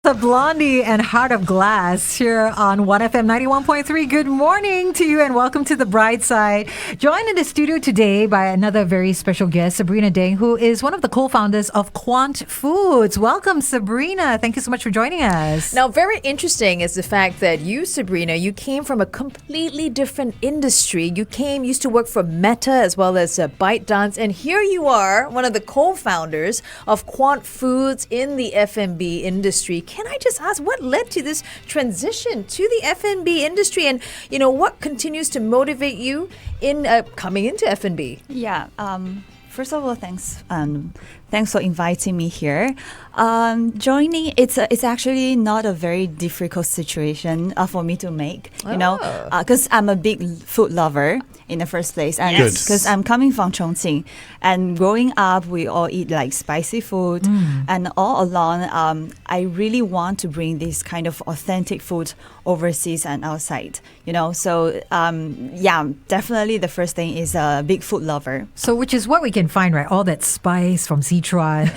The Blondie and Heart of Glass here on 1FM 91.3. Good morning to you and welcome to the Brightside. Joined in the studio today by another very special guest, Sabrina Deng, who is one of the co-founders of QuantFoods. Welcome, Sabrina. Thank you so much for joining us. Now, very interesting is the fact that you, Sabrina, you came from a completely different industry. You used to work for Meta as well as ByteDance, and here you are, one of the co-founders of QuantFoods in the F&B industry. Can I just ask, what led to this transition to the F&B industry, and what continues to motivate you in coming into F&B? Yeah. First of all, thanks for inviting me here. Joining, it's actually not a very difficult situation for me to make. Because I'm a big food lover in the first place, and because I'm coming from Chongqing, and growing up we all eat like spicy food, and all along I really want to bring this kind of authentic food overseas and outside. So definitely the first thing is a big food lover. So which is what we can find, right? All that spice from Sichuan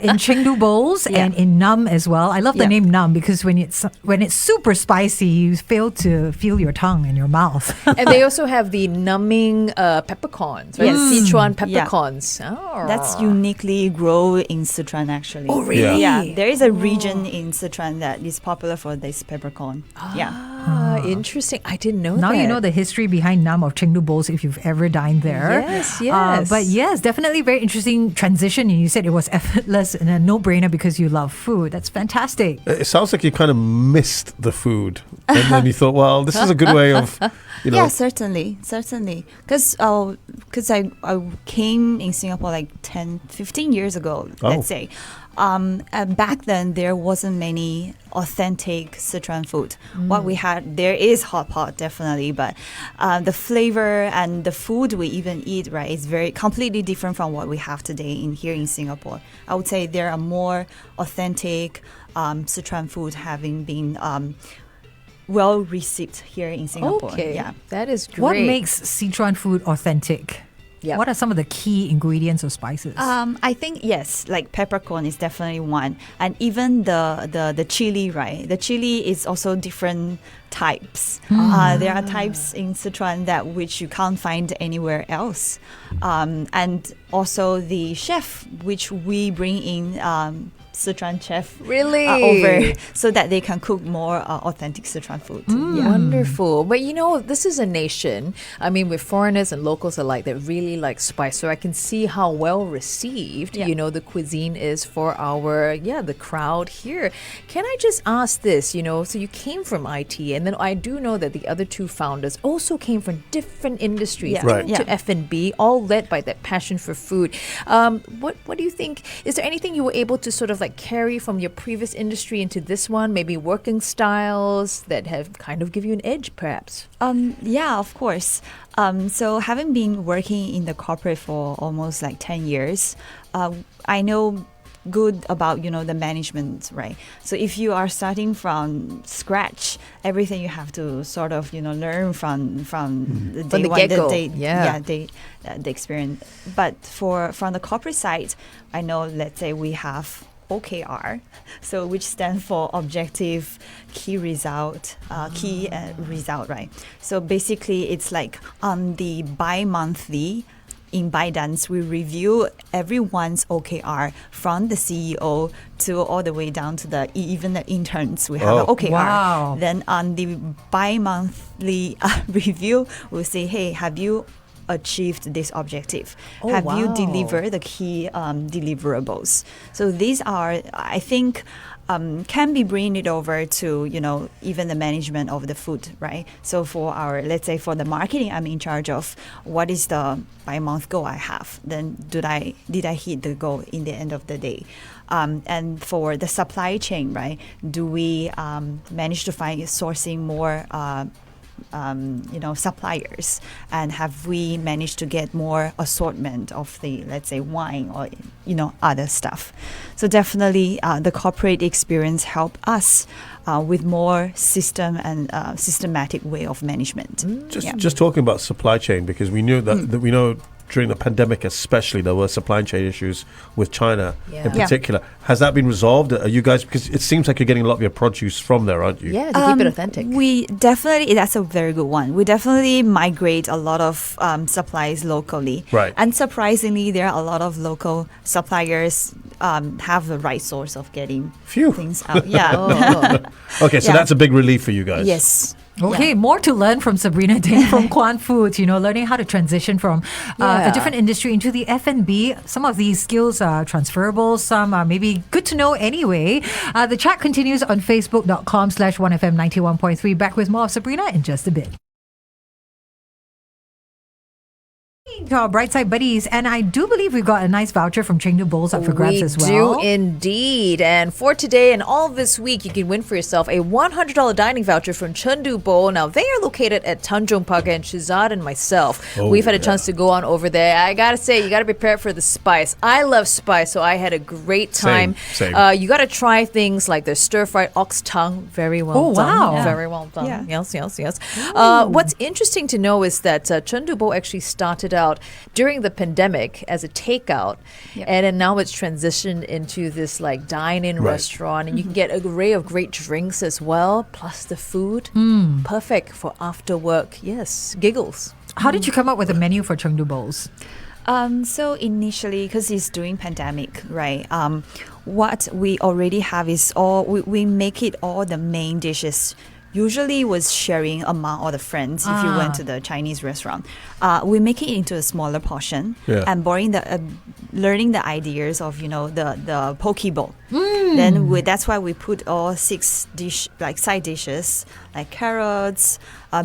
in Chengdu Bowls and in Numb as well. I love the name Numb because when it's super spicy, you fail to feel your tongue in your mouth. And they also have the numbing peppercorns, right? Sichuan peppercorns. Oh. That's uniquely grown in Sichuan, actually. Oh, really? Yeah. There is a region in Sichuan that is popular for this peppercorn. Interesting. I didn't know that. Now you know the history behind Numb of Chengdu Bowls if you've ever dined there. Yes. But yes, definitely very interesting transition. And you said it was effortless and a no-brainer because you love food. That's fantastic. It sounds like you kind of missed the food. And then you thought, well, this is a good way of, Yeah, certainly. Because I came in Singapore like 15 years ago, let's say. And back then, there wasn't many authentic Sichuan food. What we had, there is hot pot, definitely, but the flavor and the food we even eat, right, is very completely different from what we have today here in Singapore. I would say there are more authentic Sichuan food having been well received here in Singapore. Okay, yeah, that is great. What makes Sichuan food authentic? Yep. What are some of the key ingredients or spices? I think, yes, like peppercorn is definitely one. And even the chili, right? The chili is also different types. There are types in Sichuan which you can't find anywhere else. And also the chef, which we bring in Sichuan chef over so that they can cook more authentic Sichuan food. Wonderful. But this is a nation, with foreigners and locals alike that really like spice. So I can see how well received, the cuisine is for the crowd here. Can I just ask this, so you came from IT, and then I do know that the other two founders also came from different industries into F&B, all led by that passion for food. What do you think? Is there anything you were able to sort of like carry from your previous industry into this one? Maybe working styles that have kind of give you an edge, perhaps? Yeah, of course. So having been working in the corporate for almost like 10 years, I know good about the management, right? So if you are starting from scratch, everything you have to sort of learn from the day one, the experience. But from the corporate side, I know, let's say we have OKR, so which stands for objective key result, right? So basically, it's like on the bi-monthly. In ByteDance, we review everyone's OKR from the CEO to all the way down to even the interns. We have an OKR. Wow. Then on the bi-monthly review, we'll say, hey, have you achieved this objective? Have you delivered the key deliverables? So these are, I think, can be bringing it over to, even the management of the food, right? So for let's say for the marketing, I'm in charge of what is the by-month goal I have. Then did I hit the goal in the end of the day? And for the supply chain, right? Do we manage to find sourcing more suppliers, and have we managed to get more assortment of the, let's say, wine or other stuff? So definitely the corporate experience help us with more system and systematic way of management. Just talking about supply chain, because we knew that we know during the pandemic especially, there were supply chain issues with China Yeah. in particular. Has that been resolved? Are you guys, because it seems like you're getting a lot of your produce from there, aren't you? Yeah, to keep it authentic. We definitely, that's a very good one. We definitely migrate a lot of supplies locally. Right. And surprisingly, there are a lot of local suppliers have the right source of getting Phew. things out. Yeah. Oh. Okay, so Yeah. that's a big relief for you guys. Yes. Okay, Yeah. more to learn from Sabrina Deng from QuantFood, learning how to transition from a Yeah. different industry into the F&B. Some of these skills are transferable, some are maybe good to know anyway. The chat continues on facebook.com/1FM91.3. Back with more of Sabrina in just a bit. To our Brightside buddies, and I do believe we've got a nice voucher from Chengdu Bowls up for grabs as well. We do indeed. And for today and all this week, you can win for yourself a $100 dining voucher from Chengdu Bowl. Now, they are located at Tanjong Pagar, and Shehzad and myself, we've had a chance to go on over there. I gotta say, you gotta be prepared for the spice. I love spice, so I had a great time. Same. You gotta try things like the stir-fried ox tongue. Very well done. wow. Yeah. Very well done. Yeah. Yes. What's interesting to know is that Chengdu Bowl actually started out during the pandemic as a takeout, and then now it's transitioned into this like dine-in Right. restaurant, and you can get an array of great drinks as well, plus the food. Perfect for after work. Yes, giggles. How did you come up with a menu for Chengdu Bowls? So initially, because it's during pandemic, right? What we already have is we make it all the main dishes. Usually was sharing among all the friends if you went to the Chinese restaurant. We make it into a smaller portion and learning the ideas of the poke bowl. Then that's why we put all 6 side dishes like carrots,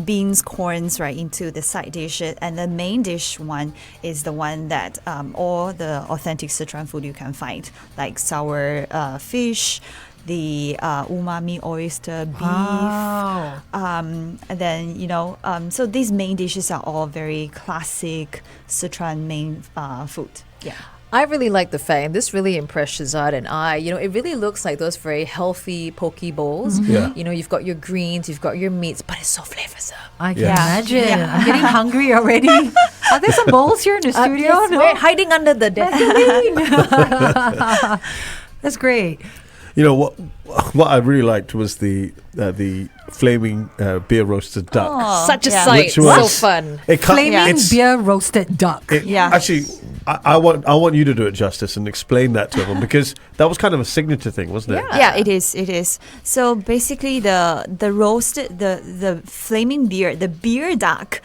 beans, corns right into the side dish, and the main dish one is the one that all the authentic Sichuan food you can find, like sour fish, the umami oyster beef. Wow. And then, so these main dishes are all very classic Sichuan main food. Yeah. I really like the fact, and this really impressed Shehzad and I, it really looks like those very healthy poke bowls. Yeah. You've got your greens, you've got your meats, but it's so flavorsome. I can Yes. imagine. Yeah. I'm getting hungry already. Are there some bowls here in the studio? Yes, No. we're hiding under the desk. That's great. What I really liked was the flaming beer roasted duck. Such a Yeah. sight. Which So was- fun. Flaming it's- beer roasted duck. Yeah. Actually, I want you to do it justice and explain that to them, because that was kind of a signature thing, wasn't it? Yeah, it is. So basically, the roasted, the flaming beer, the beer duck,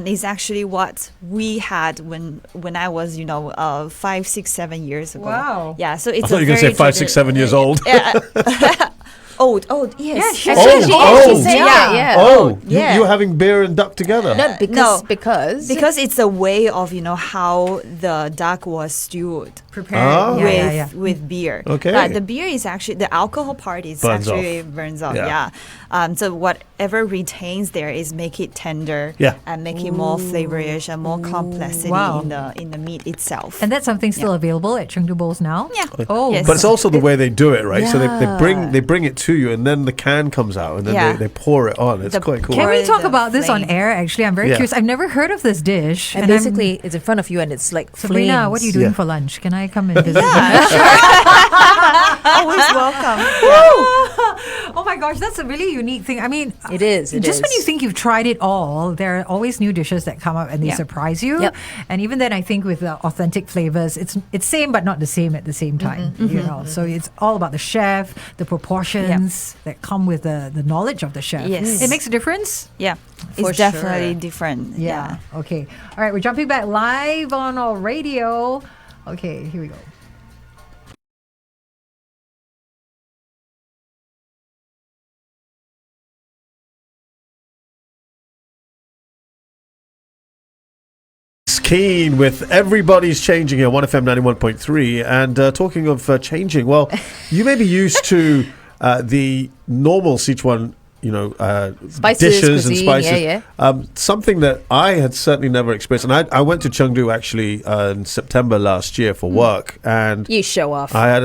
is actually what we had when I was 5, 6, 7 years ago. Wow. Yeah, so it's I thought you were going to say 5, 6, 7 years old. Old, yes. Yeah, she Actually, said she old. did say that, yeah. Oh, yeah. you were having beer and duck together. No, because Because it's a way of how the duck was stewed Prepared. Oh. with beer. Okay. But the beer is actually the alcohol part is Burns actually off. burns off. Yeah. Yeah. So whatever retains there is make it tender. Yeah. And make it more flavorish and more complexity Wow. in the meat itself. And that's something still available at Chengdu Bowls now? Yeah. Oh, Yes. But it's also the way they do it, right? So Yeah. they bring it to you, and then the can comes out, and then Yeah. they pour it on. It's The- quite cool. Can we Or talk the about this on flame. air? Actually, I'm very Yeah. curious. I've never heard of this dish. and I'm- basically it's in front of you and it's like Sabrina, flames. what are you doing Yeah. for lunch? Can I come and visit? Always welcome. Oh my gosh, that's a really unique thing. I mean, It is, it just when is. you think you've tried it all, there are always new dishes that come up and they Yeah. surprise you. Yep. And even then, I think with the authentic flavors, it's same but not the same at the same time. So it's all about the chef, the proportions that come with the knowledge of the chef. Yes. It makes a difference. Yeah. For It's definitely sure. different. Yeah. Okay. All right. We're jumping back live on our radio. Okay. Here we go. Keen with Everybody's Changing here, 1FM 91.3. And talking of changing, well, you may be used to the normal Sichuan, Spices, dishes and cuisine, spices. yeah. Something that I had certainly never experienced. And I went to Chengdu actually in September last year for work. And You show off. I had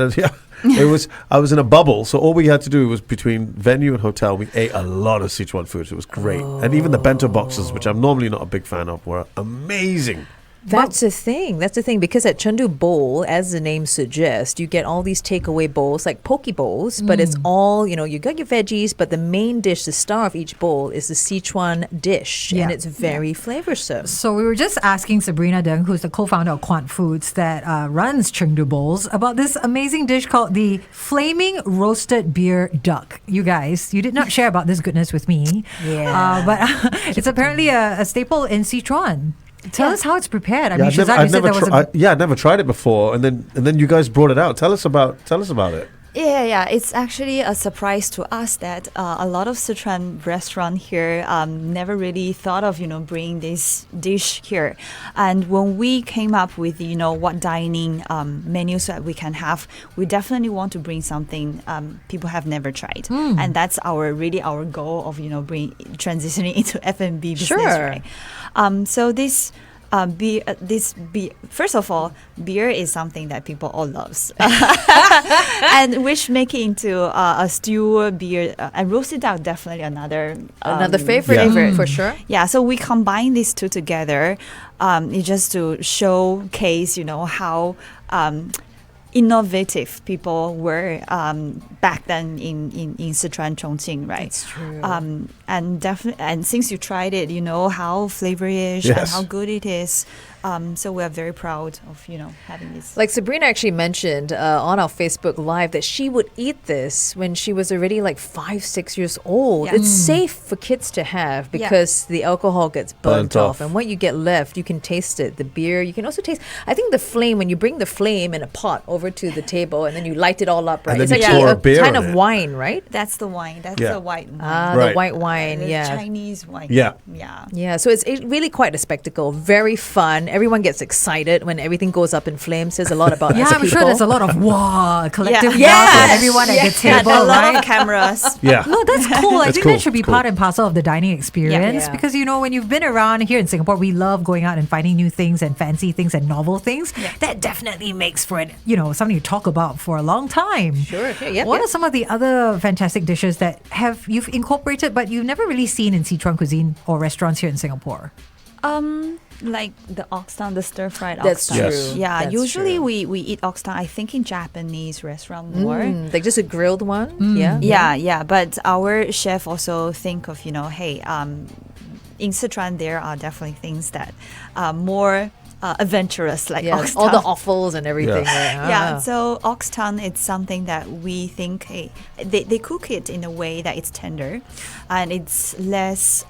I was in a bubble, so all we had to do was between venue and hotel, we ate a lot of Sichuan food. It was great. And even the bento boxes, which I'm normally not a big fan of, were amazing. That's the thing. That's the thing. Because at Chengdu Bowl, as the name suggests, you get all these takeaway bowls, like poke bowls, but it's all, you got your veggies, but the main dish, the star of each bowl, is the Sichuan dish. Yeah. And it's very flavorsome. So we were just asking Sabrina Deng, who's the co-founder of QuantFoods that runs Chengdu Bowls, about this amazing dish called the Flaming Roasted Beer Duck. You guys, you did not share about this goodness with me. Yeah. But it's apparently a staple in Sichuan. Tell us how it's prepared. I mean, I've never, Shehzad, you said there was I'd never tried it before, and then you guys brought it out. Tell us about it. Yeah. It's actually a surprise to us that a lot of Sichuan restaurant here never really thought of, bringing this dish here. And when we came up with, what dining menus that we can have, we definitely want to bring something people have never tried. And that's our goal of, transitioning into F&B business, Sure. right? So this first of all, beer is something that people all loves, and which make it into a stew beer and roasted duck definitely another favorite for sure. Yeah, so we combine these two together, it's just to showcase, how innovative people were back then in Sichuan, Chongqing, right? That's true. And since you tried it, you know how flavorish and how good it is. So we are very proud of having this. Like Sabrina actually mentioned on our Facebook Live that she would eat this when she was already like 5-6 years old. Yeah. It's safe for kids to have because the alcohol gets burnt off, and what you get left, you can taste it. The beer, you can also taste. I think the flame, when you bring the flame in a pot over to the table and then you light it all up, right? And then It's you actually pour a a beer kind on of it. wine, right? That's the wine. That's Yeah. the white wine. The Right. white wine, The yeah. Chinese wine. Yeah. Yeah. Yeah, so it's really quite a spectacle. Very fun. Everyone gets excited when everything goes up in flames. Says a lot about Yeah, us I'm people. sure there's a lot of collective Yeah. laughter, Yes. everyone at the Yeah, table, a lot right? of cameras. Yeah. No, that's cool. I That's think cool. that should be It's cool. part and parcel of the dining experience Yeah. because, when you've been around here in Singapore, we love going out and finding new things and fancy things and novel things. That definitely makes for it, something to talk about for a long time. Sure. Yep, What yep. are some of the other fantastic dishes that you've incorporated but you've never really seen in Sichuan cuisine or restaurants here in Singapore? Like the oxtail, the stir-fried That's oxtail. Yes. true. Yeah, That's usually true. we eat oxtail, I think, in Japanese restaurant more. Like just a grilled one. Yeah. Yeah. But our chef also think of, hey, in Sichuan, there are definitely things that are more adventurous, like Yeah, oxtail. all the offals and everything. Yeah. Right? Yeah, Ah. so oxtail, it's something that we think, hey, they cook it in a way that it's tender and it's less,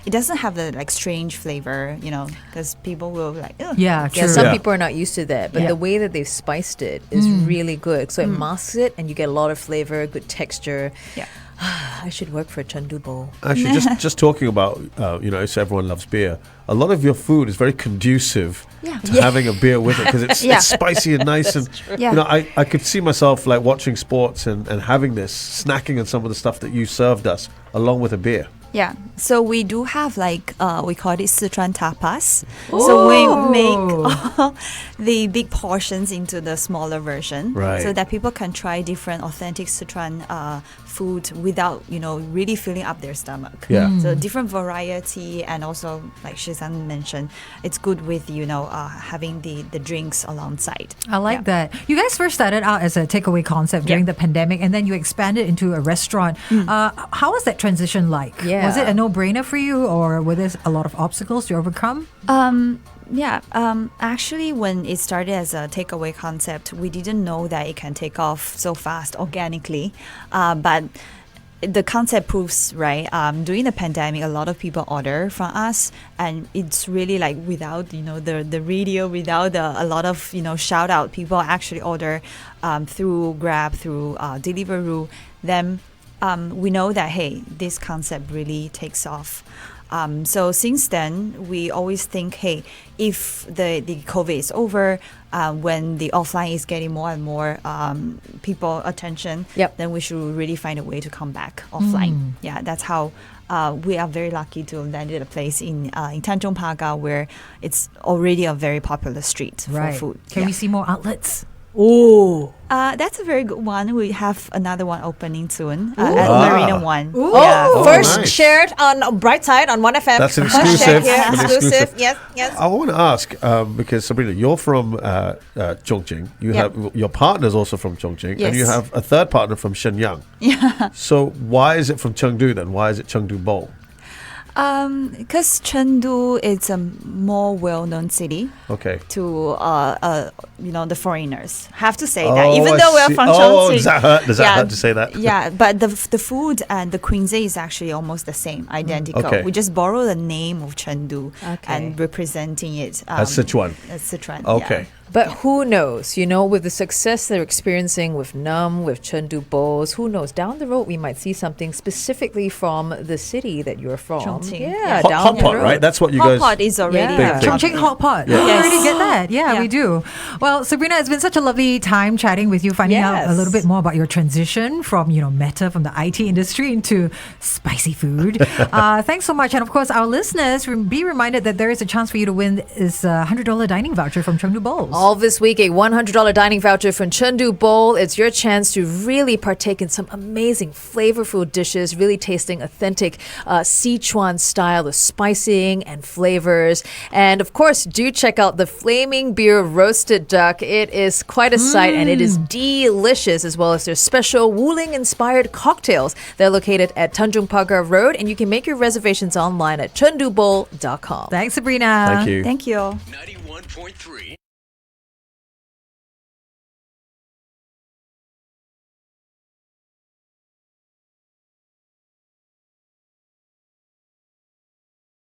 it doesn't have the strange flavor, because people will be like, ugh. Yeah, true. Yeah, some Yeah. people are not used to that, but Yeah. the way that they've spiced it is really good. So it masks it, and you get a lot of flavor, good texture. Yeah. I should work for a Chengdu Bowl. Actually, just talking about, so everyone loves beer. A lot of your food is very conducive to having a beer with it because it's spicy and nice. And Yeah. I could see myself watching sports and having this, snacking on some of the stuff that you served us along with a beer. Yeah, so we do have we call it Sichuan tapas. So we make the big portions into the smaller version, Right. so that people can try different authentic Sichuan food without really filling up their stomach. Yeah. So different variety, and also like Shehzad mentioned, it's good with having the drinks alongside. I like that. You guys first started out as a takeaway concept during the pandemic, and then you expanded into a restaurant. How was that transition like? Yeah. Was it a no-brainer for you, or were there a lot of obstacles to overcome? Actually, when it started as a takeaway concept, we didn't know that it can take off so fast organically. But the concept proves right. During the pandemic, a lot of people order from us, and it's really without the radio, without a lot of shout out, people actually order through Grab, through Deliveroo. Then we know that hey, this concept really takes off. So since then, we always think, hey, if the COVID is over, when the offline is getting more and more people attention, then we should really find a way to come back offline. Yeah, that's how we are very lucky to have landed a place in Tanjong Pagar, where it's already a very popular street for food. Can we see more outlets? Ooh. That's a very good one. We have another one opening soon at Marina One. Oh, Oh, first nice. shared on Brightside on 1FM. That's an First exclusive. shared here. An Exclusive. exclusive. Yes, yes. I want to ask because Sabrina, you're from Chongqing. You Yep. have your partner's also from Chongqing, and you Yes. have a third partner from Shenyang. Yeah. So why is it from Chengdu then? Why is it Chengdu Bowl? Because Chengdu is a more well-known city Okay. to the foreigners. Have to say that, Oh, even I though we're see. from Oh, Chongqing. does that hurt? Does that hurt to say that? Yeah, but the food and the cuisine is actually almost the same, identical. Okay. We just borrow the name of Chengdu Okay. and representing it As Sichuan. As Sichuan. Okay. But who knows, with the success they're experiencing with Numb, with Chengdu Bowls, who knows, down the road we might see something specifically from the city that you're from. Chongqing. Yeah, Yeah. down Hot the pot, road. right? That's what you Hot guys. pot is already Yeah. Big thing. Chongqing hot pot. Yeah. We Yes. already get that. Yeah, Yeah. we do. Well, Sabrina, it's been such a lovely time chatting with you, finding out a Yes. little bit more about your transition from, Meta, from the IT industry into spicy food. Thanks so much. And of course, our listeners, be reminded that there is a chance for you to win this $100 dining voucher from Chengdu Bowls. All this week, a $100 dining voucher from Chengdu Bowl. It's your chance to really partake in some amazing flavorful dishes, really tasting authentic Sichuan style of spicing and flavors. And of course, do check out the Flaming Beer Roasted Duck. It is quite a sight and it is delicious, as well as their special Wuling inspired cocktails. They're located at Tanjung Pagar Road, and you can make your reservations online at chengdubowl.com. Thanks, Sabrina. Thank you. Thank you. 91.3